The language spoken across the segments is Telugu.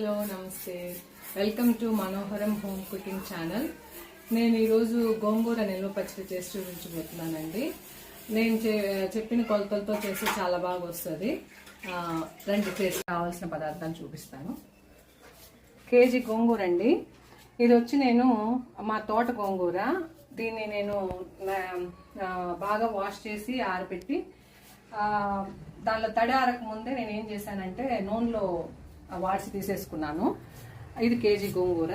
హలో నమస్తే, welcome to Manoharam home cooking channel. నేను ఈరోజు గోంగూర నిల్వ పచ్చడి చేసి చూపించబోతున్నానండి. నేను చెప్పిన కొలతలతో చేసి చాలా బాగా వస్తుంది. రండి చేసి కావాల్సిన పదార్థాలు చూపిస్తాను. కేజీ గోంగూర అండి. ఇది వచ్చి నేను మా తోట గోంగూర. దీన్ని నేను బాగా వాష్ చేసి ఆరబెట్టి దానిలో తడి ఆరక ముందే నేను ఏం చేశానంటే నూనెలో వాడిసి తీసేసుకున్నాను. ఇది కేజీ గోంగూర,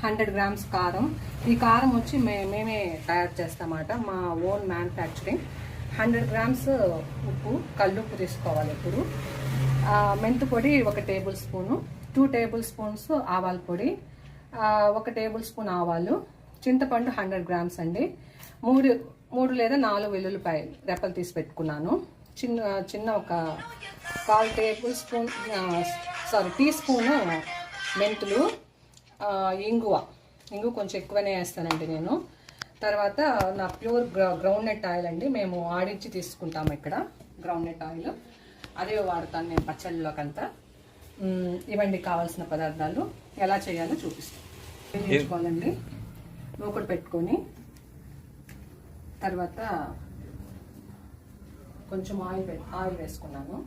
100 గ్రామ్స్ కారం. ఈ కారం వచ్చి మేమే తయారు చేస్తామన్నమాట, మా ఓన్ మ్యానుఫ్యాక్చరింగ్. 100 గ్రామ్స్ ఉప్పు, కల్లుప్పు తీసుకోవాలి ఇప్పుడు. మెంతు పొడి 1 టేబుల్ స్పూను, 2 టేబుల్ స్పూన్స్ ఆవాల పొడి, 1 టేబుల్ స్పూన్ ఆవాలు, చింతపండు 100 గ్రామ్స్ అండి, 3 లేదా 4 వెల్లుల్లిపాయలు రెప్పలు తీసి పెట్టుకున్నాను. చిన్న ఒక 1/4 టేబుల్ స్పూన్ టీ స్పూను మెంతులు, ఇంగువ కొంచెం ఎక్కువనే వేస్తానండి నేను. తర్వాత నా ప్యూర్ గ్రౌండ్నట్ ఆయిల్ అండి, మేము ఆడించి తీసుకుంటాము ఇక్కడ గ్రౌండ్నట్ ఆయిల్, అదే వాడతాను నేను పచ్చళ్ళలోకంతా. ఇవండి కావాల్సిన పదార్థాలు. ఎలా చేయాలో చూపిస్తాను. వేయించుకోవాలండి, లోపల పెట్టుకొని తర్వాత కొంచెం ఆయిల్ వేసుకున్నాను.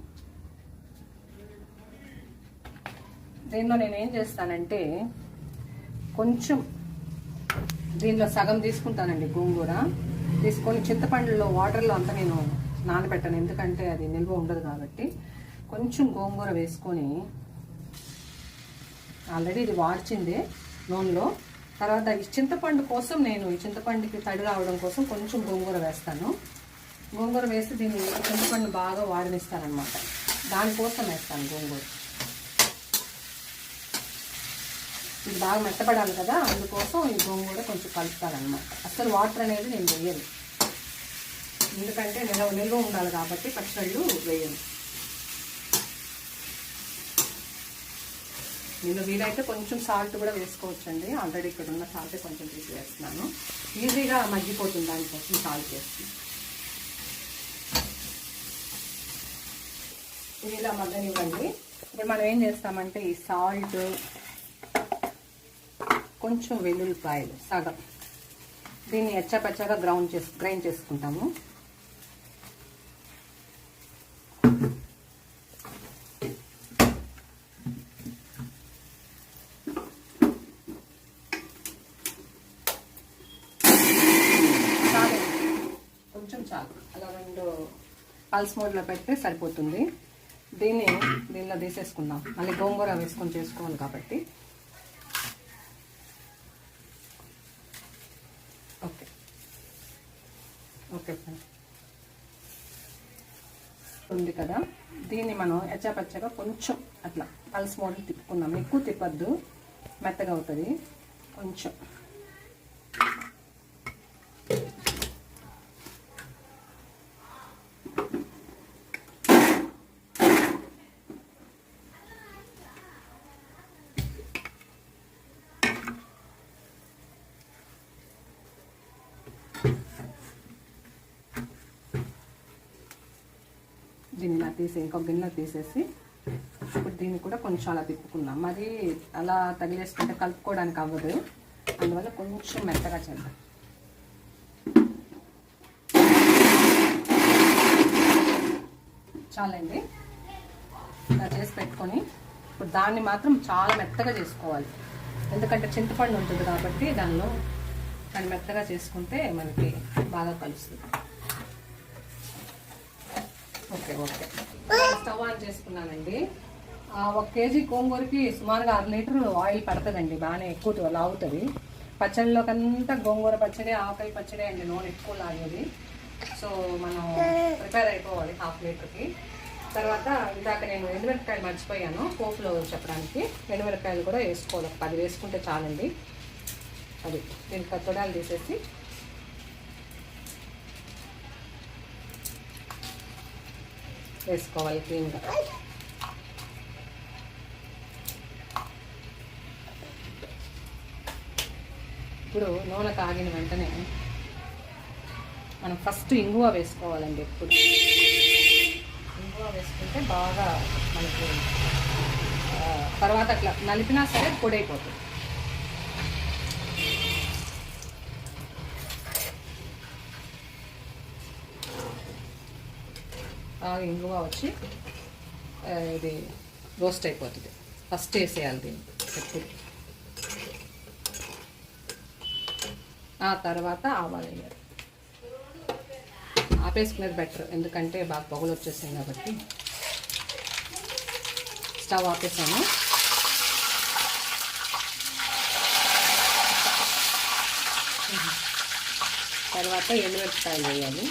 దీనిలో నేను ఏం చేస్తానంటే కొంచెం దీనిలో సగం తీసుకుంటానండి గోంగూర. తీసుకొని చింతపండులో వాటర్లో అంతా నేను నానబెట్టాను, ఎందుకంటే అది నిల్వ ఉండదు కాబట్టి. కొంచెం గోంగూర వేసుకొని, ఆల్రెడీ ఇది వాడ్చిందే నూనెలో. తర్వాత ఈ చింతపండు కోసం నేను ఈ చింతపండుకి తడి రావడం కోసం కొంచెం గోంగూర వేస్తాను. గోంగూర వేసి దీన్ని చింతపండు బాగా వాడనిస్తానమాట, దానికోసం వేస్తాను గోంగూర. ఇది బాగా మెత్తపడాలి కదా, అందుకోసం ఈ గోంగూర కొంచెం కలుపుతానమాట. అసలు వాటర్ అనేది నేను వేయను, ఎందుకంటే నిల్వ ఉండాలి కాబట్టి పచ్చళ్ళు వేయను. నేను వీలైతే కొంచెం సాల్ట్ కూడా వేసుకోవచ్చండి, ఆల్రెడీ ఇక్కడ ఉన్న సాల్ట్ కొంచెం తీసి వేస్తున్నాను. ఈజీగా మగ్గిపోతుంది, దానికోసం సాల్ట్ వేస్తున్నాను. ఇది ఇలా మగ్గనివ్వండి. ఇప్పుడు మనం ఏం చేస్తామంటే ఈ సాల్ట్, కొంచెం వెల్లుల్లిపాయలు సగం, దీన్ని ఎచ్చపచ్చగా గ్రైండ్ చేసుకుంటాము. కొంచెం చాలు, అలా 2 పల్స్ మోడ్లో పెడితే సరిపోతుంది. దీనిలో తీసేసుకుందాం, మళ్ళీ గోంగూర వేసుకొని చేసుకోవాలి కాబట్టి. ఓకే ఓకే ఉంది కదా, దీన్ని మనం ఎచ్చాపచ్చగా కొంచెం అట్లా పల్స్ మోడ్లు తిప్పుకుందాం. ఎక్కువ తిప్పద్దు, మెత్తగా అవుతుంది కొంచెం. దీన్ని ఇలా ఇంకొక గిన్నె తీసేసి ఇప్పుడు దీన్ని కూడా కొంచెం అలా తిప్పుకుందాం. మరి అలా తగిలేసుకుంటే కలుపుకోవడానికి అవ్వదు, అందువల్ల కొంచెం మెత్తగా చేద్దాం. చాలండి, ఇలా చేసి పెట్టుకొని ఇప్పుడు దాన్ని మాత్రం చాలా మెత్తగా చేసుకోవాలి, ఎందుకంటే చింతపండు ఉంటుంది కాబట్టి దానిలో దాన్ని మెత్తగా చేసుకుంటే మనకి బాగా కలుస్తుంది. ఓకే స్టవ్ ఆన్ చేసుకున్నానండి. 1 కేజీ గోంగూరకి సుమారుగా 1/2 లీటర్ ఆయిల్ పడుతుందండి, బాగానే ఎక్కువ లాగుతుంది. పచ్చడిలోకంతా గోంగూర పచ్చడి, ఆవకాయ పచ్చడి అండి, నూనె ఎక్కువ లాగేది. సో మనం ప్రిపేర్ అయిపోవాలి 1/2 లీటర్కి. తర్వాత ఇందాక నేను ఎండుమిరపకాయలు మర్చిపోయాను పోపులో చెప్పడానికి. ఎండుమిరపకాయలు కూడా వేసుకోవాలి, 10 వేసుకుంటే చాలండి. అది దీనికి తొడాలు తీసేసి వేసుకోవాలి క్లీన్గా. ఇప్పుడు నూనె కాగిన వెంటనే మనం ఫస్ట్ ఇంగువ వేసుకోవాలండి. ఎప్పుడు ఇంగువ వేసుకుంటే బాగా మనకి తర్వాత అట్లా నలిపినా సరే పొడి అయిపోతుంది. ఇంగువ వచ్చి ఇది రోస్ట్ అయిపోతుంది. ఫస్ట్ వేసేయాలి దీన్ని ఎప్పుడు. ఆ తర్వాత ఆవాలు వేయాలి. ఆపేసుకునేది బెటర్, ఎందుకంటే బాగా పొగలు వచ్చేసాయి కాబట్టి. స్టవ్ ఆపేసాను. తర్వాత ఎండుమిరపకాయలు వేయాలి.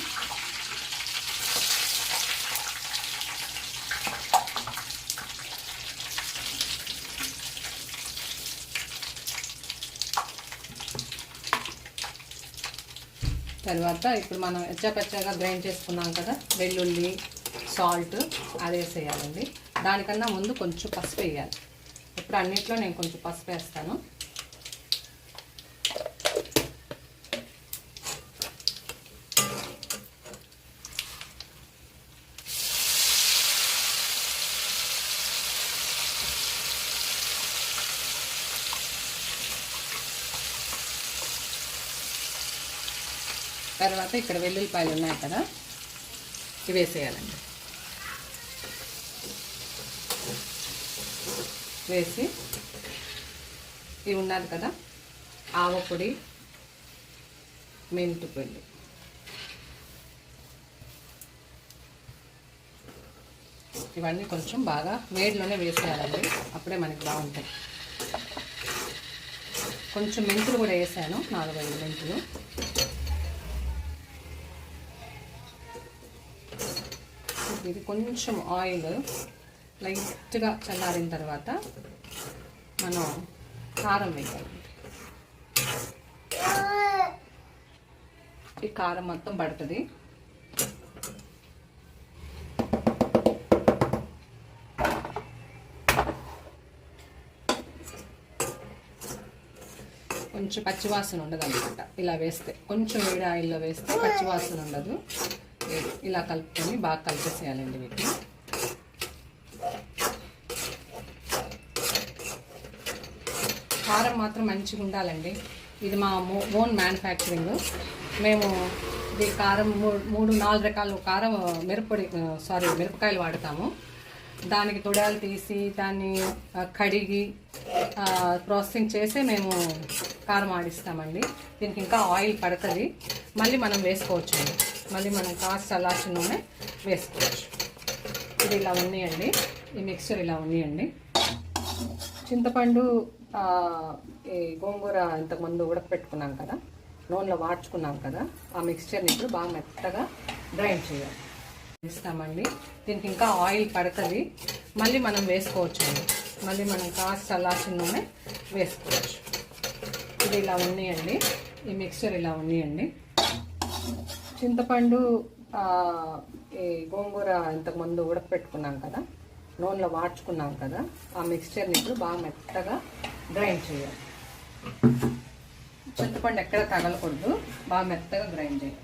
తర్వాత ఇప్పుడు మనం ఎచ్చపచ్చగా గ్రైండ్ చేసుకున్నాం కదా వెల్లుల్లి, సాల్ట్ అది వేసేయాలండి. దానికన్నా ముందు కొంచెం పసుపు వేయాలి. ఇప్పుడు అన్నిట్లో నేను కొంచెం పసుపు వేస్తాను. తర్వాత ఇక్కడ వెల్లుల్లిపాయలు ఉన్నాయి కదా, ఇవి వేసేయాలండి. వేసి ఇవి ఉన్నది కదా ఆవపొడి, మెంతు పొడి, ఇవన్నీ కొంచెం బాగా వేడిలోనే వేసేయాలండి. అప్పుడే మనకి బాగుంటాయి. కొంచెం మెంతులు కూడా వేసాను, 4-5 మెంతులు. ఇది కొంచెం ఆయిల్ లైట్గా చల్లారిన తర్వాత మనం కారం వేయాలి. ఈ కారం మొత్తం పడుతుంది. కొంచెం పచ్చివాసన ఉండదు అనమాట. ఇలా వేస్తే కొంచెం వేడి ఆయిల్లో వేస్తే పచ్చివాసన ఉండదు. ఇలా కలుపుకొని బాగా కలిపేసేయాలండి వీటిని. కారం మాత్రం మంచిగా ఉండాలండి. ఇది మా ఓన్ మ్యానుఫ్యాక్చరింగ్. మేము ఇది కారం 3-4 రకాల కారం మిరపకాయలు వాడతాము. దానికి తొడాలు తీసి దాన్ని కడిగి ప్రాసెసింగ్ చేసి మేము కారం ఆడిస్తామండి. దీనికి ఇంకా ఆయిల్ పడుతుంది. మళ్ళీ మనం వేసుకోవచ్చు. మళ్ళీ మనం కాస్త చల్లార్చిన నూనె వేసుకోవచ్చు. ఇది ఇలా ఉన్నాయండి. ఈ మిక్స్చర్ ఇలా ఉన్నాయండి. చింతపండు, ఈ గోంగూర ఇంతకుముందు ఉడకపెట్టుకున్నాం కదా, నూనెలో వాడ్చుకున్నాం కదా, ఆ మిక్స్చర్ని ఇప్పుడు బాగా మెత్తగా గ్రైండ్ చేయాలి. వేస్తామండి. దీనికి ఇంకా ఆయిల్ పడుతుంది. మళ్ళీ మనం వేసుకోవచ్చు. మళ్ళీ మనం కాస్త చల్లార్చిన నూనె వేసుకోవచ్చు. ఇది ఇలా ఉన్నాయండి. ఈ మిక్స్చర్ ఇలా ఉన్నాయండి. చింతపండు, ఈ గోంగూర ఇంతకుముందు ఉడకపెట్టుకున్నాం కదా, నూనెలో వాడ్చుకున్నాం కదా, ఆ మిక్స్చర్ని ఇప్పుడు బాగా మెత్తగా గ్రైండ్ చేయాలి. చింతపండు ఎక్కడ తగలకూడదు, బాగా మెత్తగా గ్రైండ్ చేయాలి.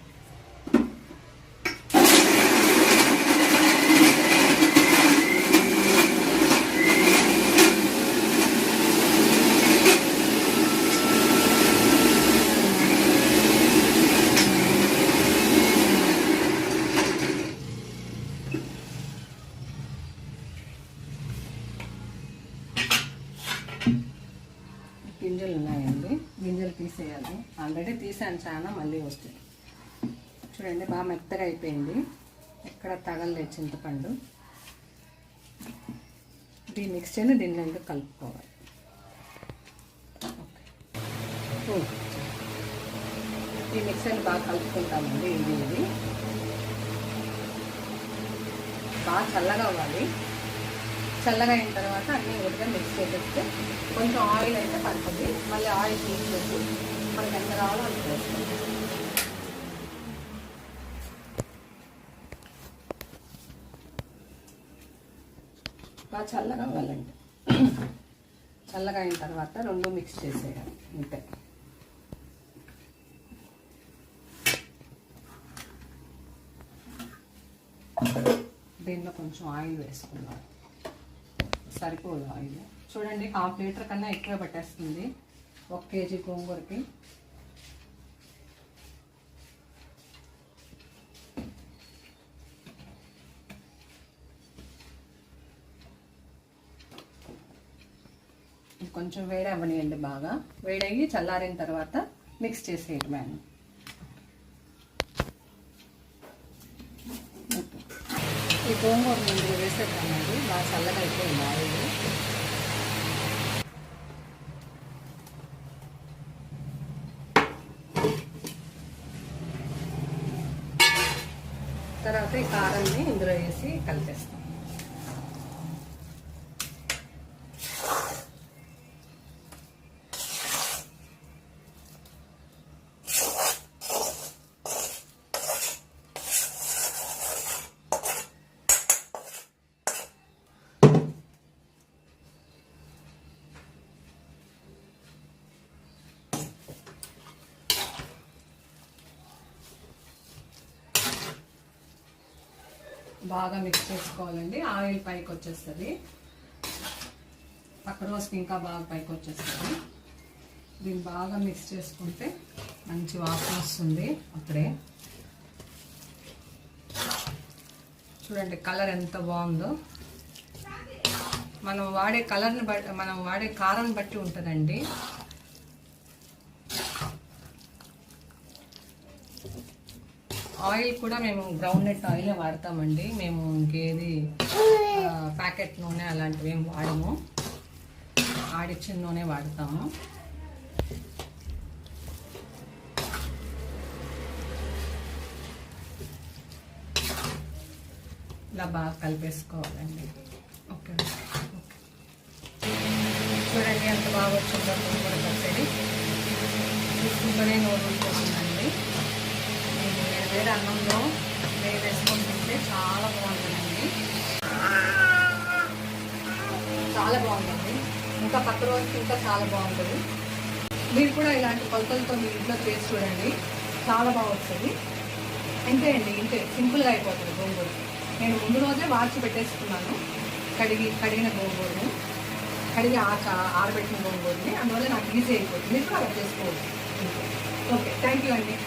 గింజలు ఉన్నాయండి, గింజలు తీసేయాలి. ఆల్రెడీ తీసాను చాలా, మళ్ళీ వస్తాయి. చూడండి బాగా మెత్తగా అయిపోయింది, ఎక్కడ తగలలేదు చింతపండు. ఈ మిక్స్చర్ని దీనిలో కలుపుకోవాలి. ఈ మిక్సర్ని బాగా కలుపుకుంటామండి. ఇది బాగా చల్లగా అవ్వాలి. చల్లగా అయిన తర్వాత అన్నీ ఉడిగా మిక్స్ చేసేస్తే కొంచెం ఆయిల్ అయితే పడుతుంది. మళ్ళీ ఆయిల్ తీసేసి మనకి ఎంత కావాలో అంత వేసుకోవాలి. బాగా చల్లగా అవ్వాలండి. చల్లగా అయిన తర్వాత 2 మిక్స్ చేసేయాలి అంతే. దీనిలో కొంచెం ఆయిల్ వేసుకుందాం. సరిపోదు ఆయిల్. చూడండి, 1/2 లీటర్ కన్నా ఎక్కువ పట్టేస్తుంది 1 కేజీ గోంగూరకి. కొంచెం వేడి అవ్వనియండి, బాగా వేడయ్యి చల్లారిన తర్వాత మిక్స్ చేసేయటమే. ఈ గోంగూర ముందుగా వేసేద్దామండి, బాగా చల్లగా అయిపోయింది ఆయిల్. తర్వాత ఈ కారాన్ని ఇందులో వేసి కలిపేస్తాం. బాగా మిక్స్ చేసుకోవాలండి, ఆయిల్ పైకి వచ్చేస్తుంది, పక్క రోజుకి ఇంకా బాగా పైకి వచ్చేస్తుంది. దీన్ని బాగా మిక్స్ చేసుకుంటే మంచి వాసన వస్తుంది. అప్పుడే చూడండి కలర్ ఎంత బాగుందో. మనం వాడే కలర్ని బట్టి, మనం వాడే కారం బట్టి ఉంటుందండి. ఆయిల్ కూడా మేము గ్రౌండ్ నట్ ఆయిలే వాడతామండి. మేము ఇంకేది ప్యాకెట్ నూనె అలాంటివి ఏం వాడము, ఆడిచ్చిన నూనె వాడతాము. ఇలా బాగా కలిపేసుకోవాలండి. ఓకే, చూడండి ఎంత బాగా వచ్చిందో కూడా పచ్చడి. చూసుకుంటూనే నోరు ఊరిపోతుందండి. వేరే అన్నంలో నెయ్యి వేసుకొని తింటే చాలా బాగుంటుందండి, చాలా బాగుంటుంది. ఇంకా పక్క రోజుకి ఇంకా చాలా బాగుంటుంది. మీరు కూడా ఇలాంటి కొలతలతో మీ ఇంట్లో చేసి చూడండి, చాలా బాగా వస్తుంది. అంతే అండి, ఇంతే సింపుల్గా అయిపోతుంది గోంగూర. నేను ముందు రోజే వార్చి పెట్టేసుకున్నాను కడిగిన గోంగూరని, కడిగి ఆరబెట్టిన గోంగూరని. అందువల్ల నాకు ఈజీ అయిపోతుంది. మీరు కూడా అలా చేసుకోవచ్చు. ఓకే, థ్యాంక్ యూ అండి.